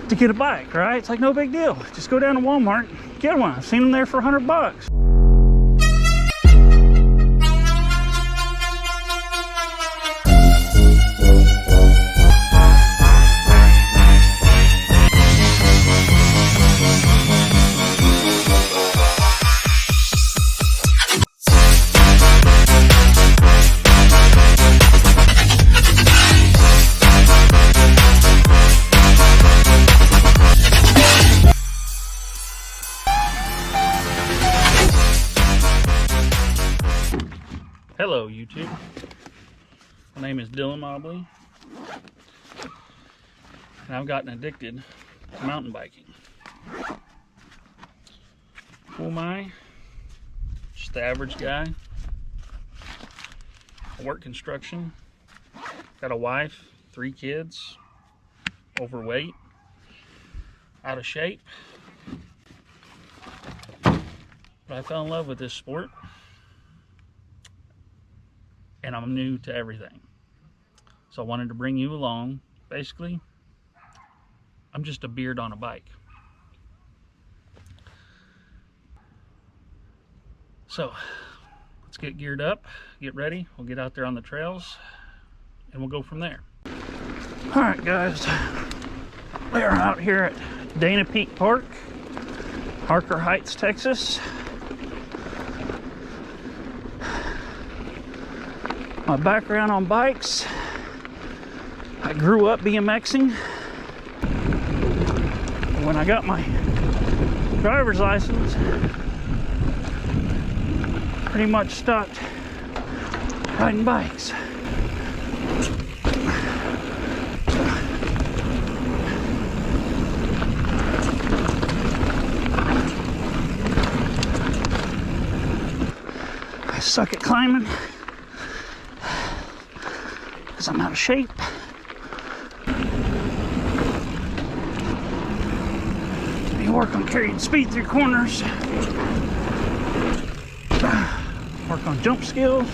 to get a bike, right? It's like no big deal. Just go down to Walmart, get one. I've seen them there for $100. Hello YouTube, my name is Dylan Mobley, and I've gotten addicted to mountain biking. Who am I? Just the average guy. I work construction, got a wife, 3 kids, overweight, out of shape, but I fell in love with this sport. And I'm new to everything. So I wanted to bring you along. Basically, I'm just a beard on a bike. So let's get geared up, get ready. We'll get out there on the trails and we'll go from there. All right, guys. We are out here at Dana Peak Park, Harker Heights, Texas. My background on bikes, I grew up BMXing. When I got my driver's license, pretty much stopped riding bikes. I suck at climbing. I'm out of shape. You work on carrying speed through corners. Work on jump skills.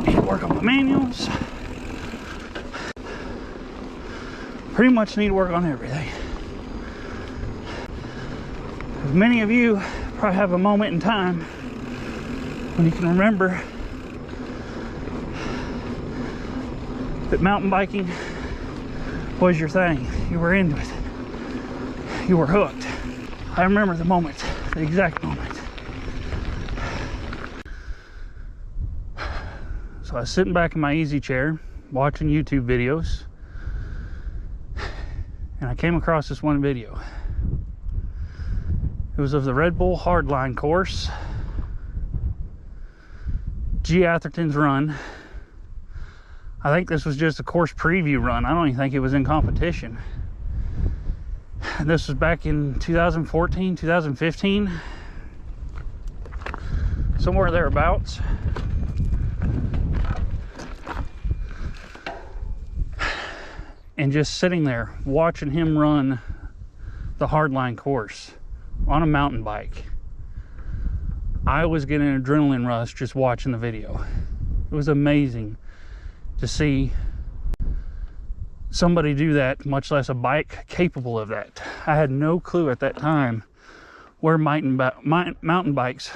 And work on the manuals. Pretty much need to work on everything. As many of you probably have a moment in time when you can remember that mountain biking was your thing. You were into it. You were hooked. I remember the moment, the exact moment. So I was sitting back in my easy chair, watching YouTube videos, and I came across this one video. It was of the Red Bull Hardline course, G. Atherton's run. I think this was just a course preview run. I don't even think it was in competition. And this was back in 2014, 2015, somewhere thereabouts. And just sitting there watching him run the hardline course on a mountain bike, I was getting an adrenaline rush just watching the video. It was amazing to see somebody do that, much less a bike capable of that. I had no clue at that time where mountain bikes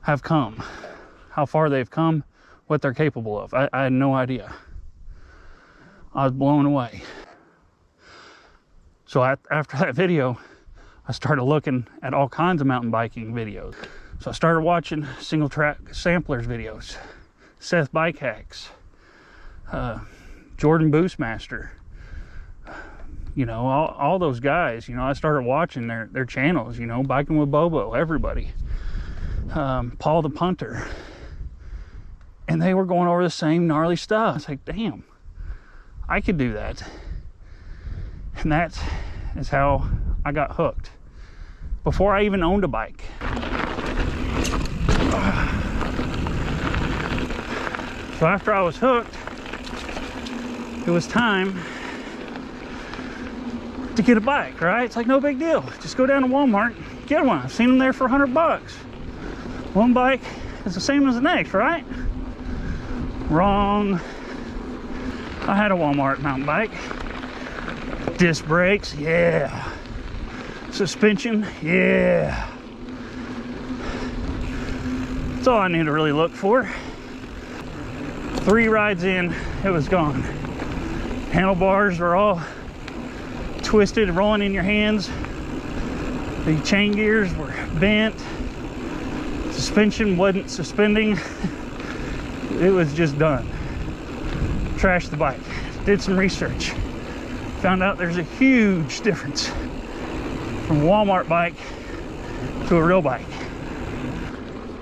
have come, how far they've come, what they're capable of. I had no idea. I was blown away. So after that video, I started looking at all kinds of mountain biking videos. So I started watching single track samplers videos, Seth Bike Hacks, Jordan Boostmaster, you know, all those guys. You know, I started watching their channels, you know, Biking with Bobo, everybody, Paul the Punter, and they were going over the same gnarly stuff. It's like, damn, I could do that. And that is how I got hooked, before I even owned a bike. So after I was hooked, it was time to get a bike, right? It's like no big deal. Just go down to Walmart, get one. I've seen them there for $100. One bike is the same as the next, right? Wrong. I had a Walmart mountain bike. Disc brakes, yeah. Suspension, yeah. That's all I need to really look for. 3 rides in, it was gone. Handlebars were all twisted, rolling in your hands. The chain gears were bent. Suspension wasn't suspending. It was just done. Trashed the bike. Did some research. Found out there's a huge difference from a Walmart bike to a real bike.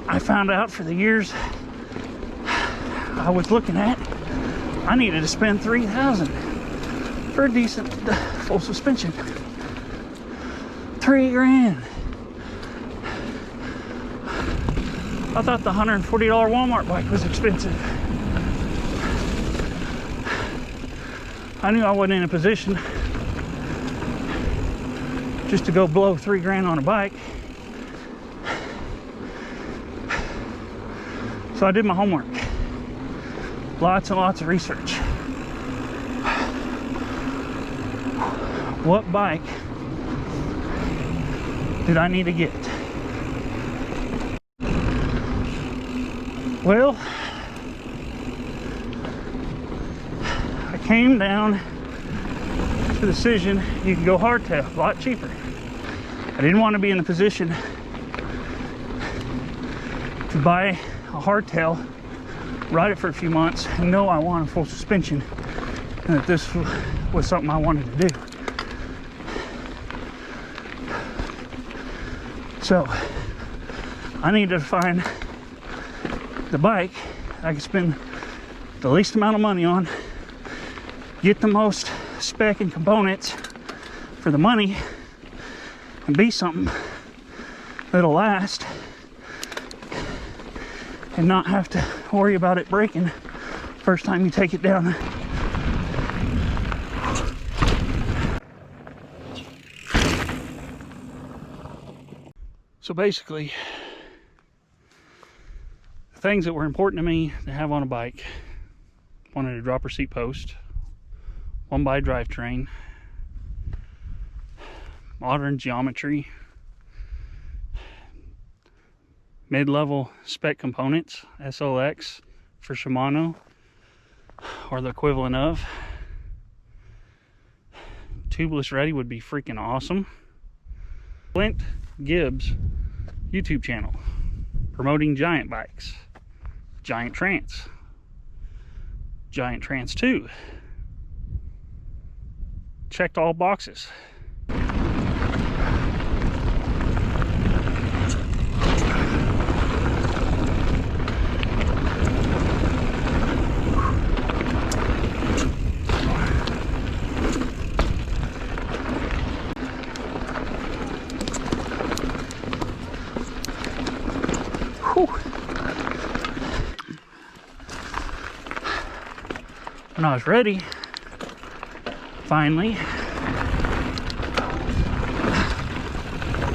I found out for the years I was looking at, I needed to spend $3,000 for a decent full suspension. $3,000. I thought the $140 Walmart bike was expensive. I knew I wasn't in a position just to go blow $3,000 on a bike. So I did my homework. Lots and lots of research. What bike did I need to get? Well, I came down to the decision you can go hardtail, a lot cheaper. I didn't want to be in a position to buy a hardtail, ride it for a few months, and know I want a full suspension, and that this was something I wanted to do. So I needed to find the bike I could spend the least amount of money on, get the most spec and components for the money, and be something that'll last and not have to worry about it breaking first time you take it down. So basically, the things that were important to me to have on a bike: wanted a dropper seat post, 1x drivetrain, modern geometry, mid-level spec components, SLX for Shimano, or the equivalent of. Tubeless ready would be freaking awesome. Clint Gibbs YouTube channel promoting giant bikes, Giant Trance 2. Checked all boxes. When I was ready, finally,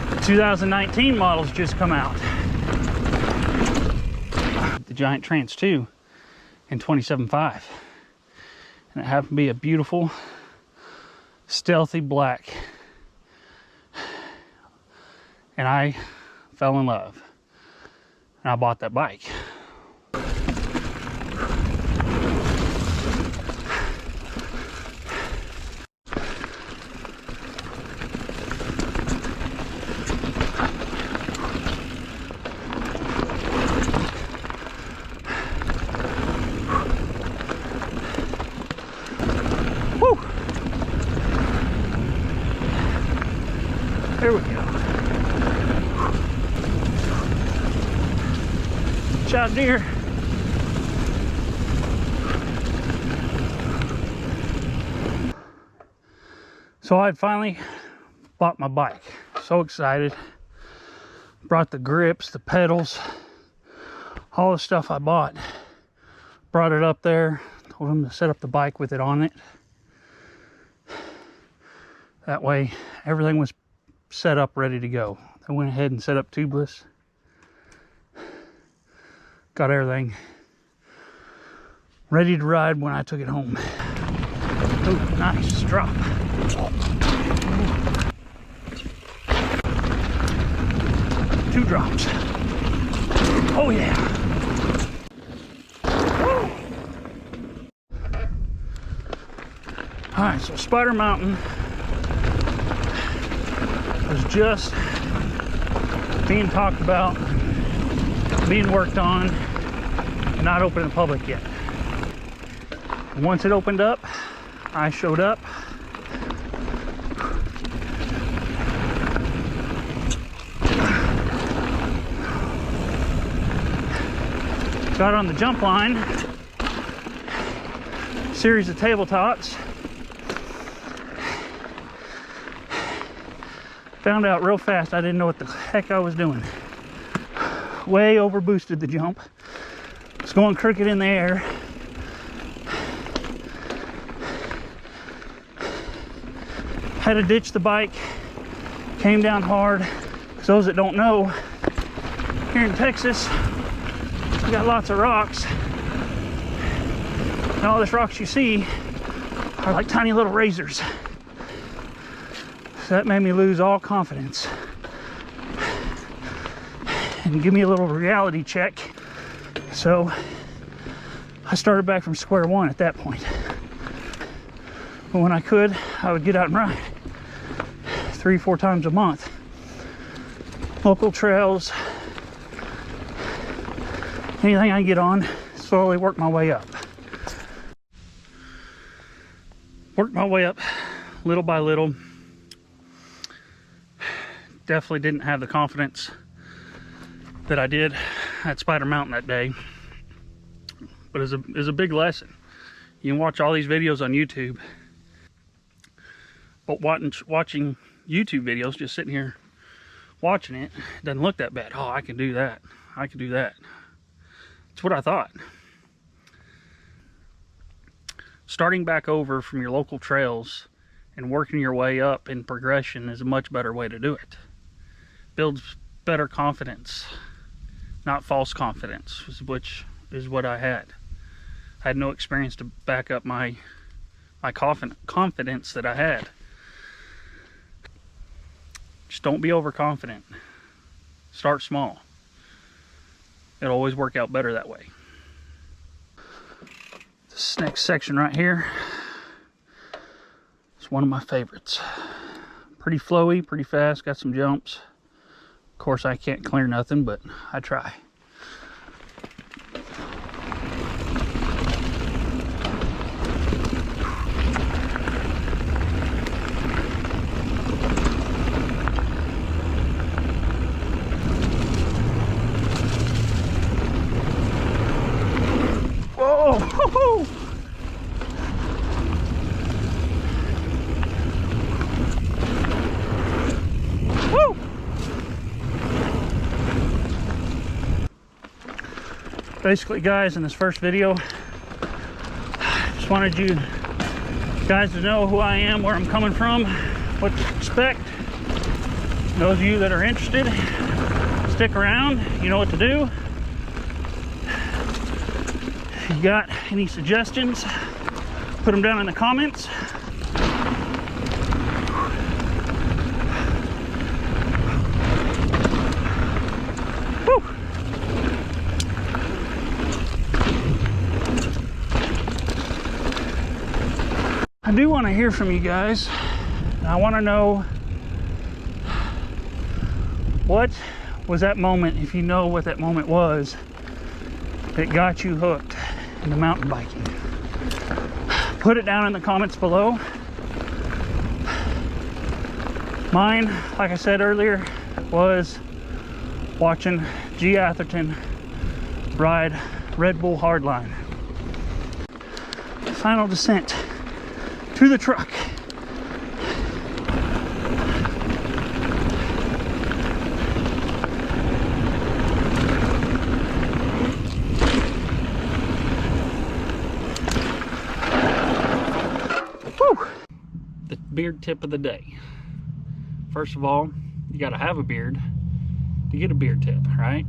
the 2019 models just come out. The Giant Trance 2 in 27.5. And it happened to be a beautiful, stealthy black. And I fell in love. And I bought that bike. There we go. Shot deer. So I finally bought my bike. So excited. Brought the grips, the pedals, all the stuff I bought. Brought it up there. Told them to set up the bike with it on it. That way everything was set up, ready to go. I went ahead and set up tubeless. Got everything ready to ride when I took it home. Ooh, nice drop. Two drops. Oh yeah. All right, so Spider Mountain was just being talked about, being worked on, and not open to the public yet. And once it opened up, I showed up. Got on the jump line, series of tabletops. Found out real fast I didn't know what the heck I was doing. Way over boosted the jump. It's going crooked in the air. Had to ditch the bike. Came down hard. For those that don't know, here in Texas, we got lots of rocks. And all these rocks you see are like tiny little razors. So that made me lose all confidence and give me a little reality check. So I started back from square one at that point. But when I could, I would get out and ride 3-4 times a month. Local trails, anything I can get on, slowly work my way up. Work my way up little by little. Definitely didn't have the confidence that I did at Spider Mountain that day. But it was a big lesson. You can watch all these videos on YouTube. But watching YouTube videos, just sitting here watching it, doesn't look that bad. Oh, I can do that. I can do that. That's what I thought. Starting back over from your local trails and working your way up in progression is a much better way to do it. Builds better confidence, not false confidence, which is what I had. I had no experience to back up my confidence that I had. Just don't be overconfident. Start small. It'll always work out better that way. This next section right here is one of my favorites. Pretty flowy, pretty fast, got some jumps. Of course, I can't clear nothing, but I try. Whoa! Woo! Basically, guys, in this first video, just wanted you guys to know who I am, where I'm coming from, what to expect. Those of you that are interested, stick around. You know what to do. If you got any suggestions, put them down in the comments. Woo. I do want to hear from you guys. I want to know, what was that moment, if you know what that moment was, that got you hooked into mountain biking. Put it down in the comments below. Mine, like I said earlier, was watching G. Atherton ride Red Bull Hardline. Final descent to the truck. The beard tip of the day. First of all, you got to have a beard to get a beard tip, right?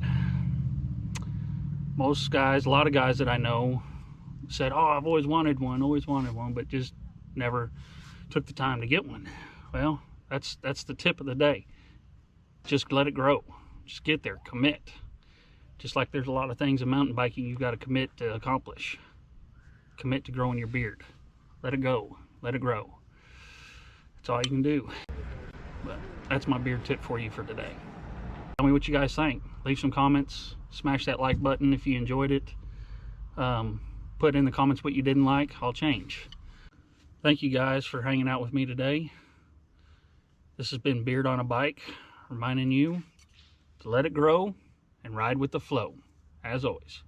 Most guys, a lot of guys that I know, said, oh, I've always wanted one, but just never took the time to get one. Well, that's the tip of the day. Just let it grow. Just get there, commit. Just like there's a lot of things in mountain biking you've got to commit to accomplish. Commit to growing your beard. Let it go, let it grow. That's all you can do. But that's my beard tip for you for today. Tell me what you guys think. Leave some comments. Smash that like button if you enjoyed it. Put in the comments what you didn't like. I'll change. Thank you guys for hanging out with me today. This has been Beard on a Bike, reminding you to let it grow and ride with the flow, as always.